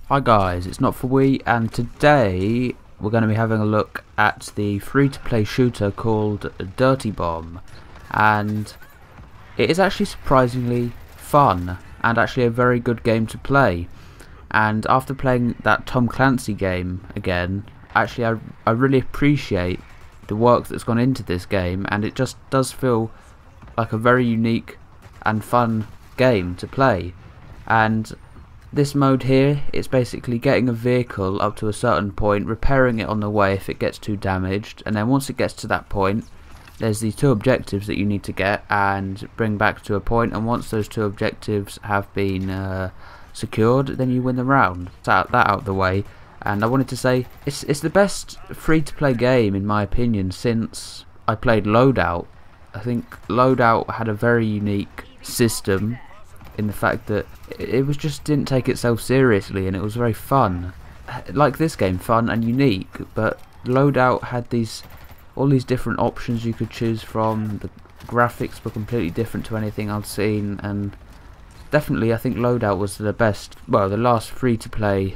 Hi guys, it's Not For We, and today we're going to be having a look at the free-to-play shooter called Dirty Bomb, and it is actually surprisingly fun and actually a very good game to play. And after playing that Tom Clancy game again, actually I really appreciate the work that's gone into this game, and it just does feel like a very unique and fun game to play. And this mode here, it's basically getting a vehicle up to a certain point, repairing it on the way if it gets too damaged, and then once it gets to that point, there's these two objectives that you need to get and bring back to a point, and once those two objectives have been secured, then you win the round. That out of the way, and I wanted to say it's the best free-to-play game in my opinion since I played Loadout. I think Loadout had a very unique system in the fact that it was just didn't take itself seriously, and it was very fun. Like this game, fun and unique, but Loadout had all these different options you could choose from. The graphics were completely different to anything I'd seen, and definitely I think Loadout was the best, well, the last free-to-play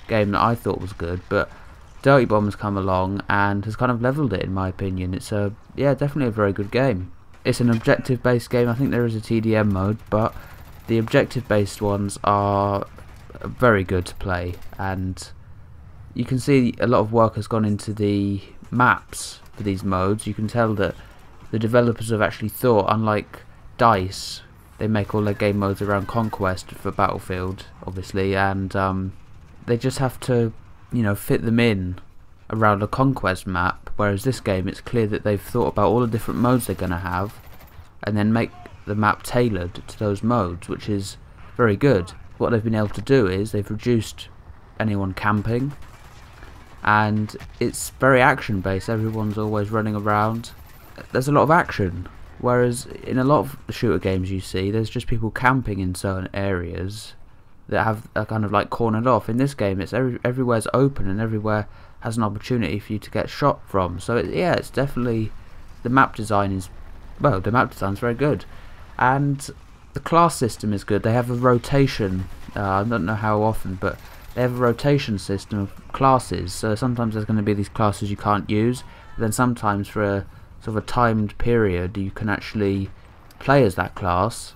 game that I thought was good, but Dirty Bomb has come along and has kind of leveled it in my opinion. It's definitely a very good game. It's an objective based game. I think there is a TDM mode, but the objective based ones are very good to play, and you can see a lot of work has gone into the maps for these modes. You can tell that the developers have actually thought, unlike DICE, they make all their game modes around Conquest for Battlefield obviously, and they just have to, you know, fit them in around a Conquest map, whereas this game, it's clear that they've thought about all the different modes they're going to have and then make the map tailored to those modes, which is very good. What they've been able to do is they've reduced anyone camping, and it's very action based. Everyone's always running around. There's a lot of action, whereas in a lot of the shooter games you see, there's just people camping in certain areas that are kind of like cornered off. In this game, it's everywhere's open and everywhere has an opportunity for you to get shot from. So it's definitely, the map design is, well, the map design's very good. And the class system is good. They have a rotation, I don't know how often, but they have a rotation system of classes. So sometimes there's going to be these classes you can't use, but then sometimes for a sort of a timed period you can actually play as that class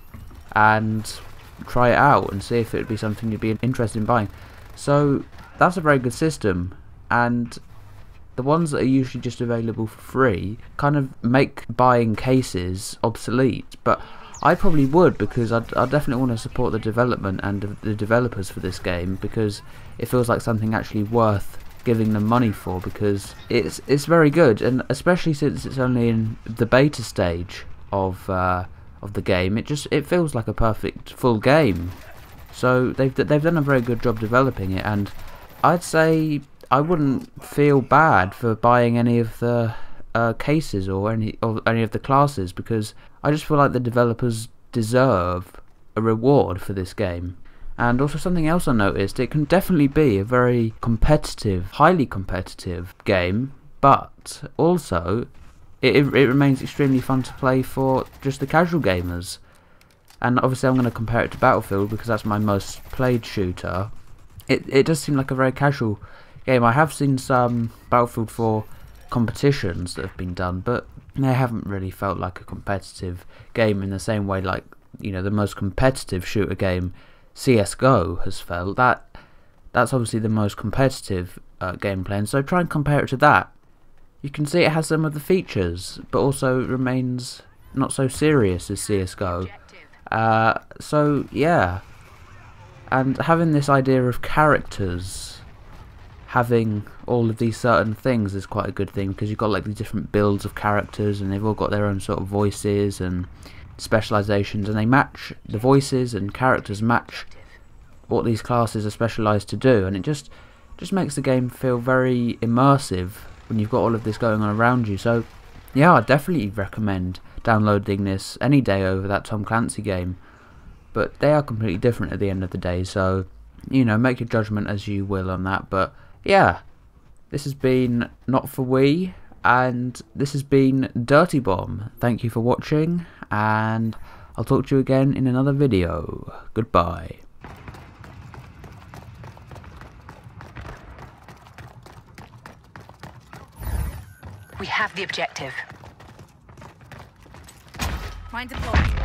and try it out and see if it would be something you'd be interested in buying. So that's a very good system, and the ones that are usually just available for free kind of make buying cases obsolete, but I probably would, because I definitely want to support the development and the developers for this game, because it feels like something actually worth giving them money for, because it's very good, and especially since it's only in the beta stage of the game, it feels like a perfect full game. So they've done a very good job developing it, and I'd say I wouldn't feel bad for buying any of the cases or any of the classes, because I just feel like the developers deserve a reward for this game. And also something else I noticed, it can definitely be a very competitive, highly competitive game, but also it remains extremely fun to play for just the casual gamers. And obviously I'm going to compare it to Battlefield because that's my most played shooter. It does seem like a very casual game. I have seen some Battlefield 4 competitions that have been done, but they haven't really felt like a competitive game in the same way like, you know, the most competitive shooter game CSGO has felt. That's obviously the most competitive gameplay, and so try and compare it to that. You can see it has some of the features, but also remains not so serious as CSGO. So yeah, and having this idea of characters having all of these certain things is quite a good thing, because you've got like the different builds of characters, and they've all got their own sort of voices and specializations, and they match, the voices and characters match what these classes are specialized to do, and it just makes the game feel very immersive when you've got all of this going on around you. So yeah, I definitely recommend downloading this any day over that Tom Clancy game, but they are completely different at the end of the day, so you know, make your judgment as you will on that. But yeah, this has been Not For We, and this has been Dirty Bomb. Thank you for watching, and I'll talk to you again in another video. Goodbye. We have the objective. Mine deployed.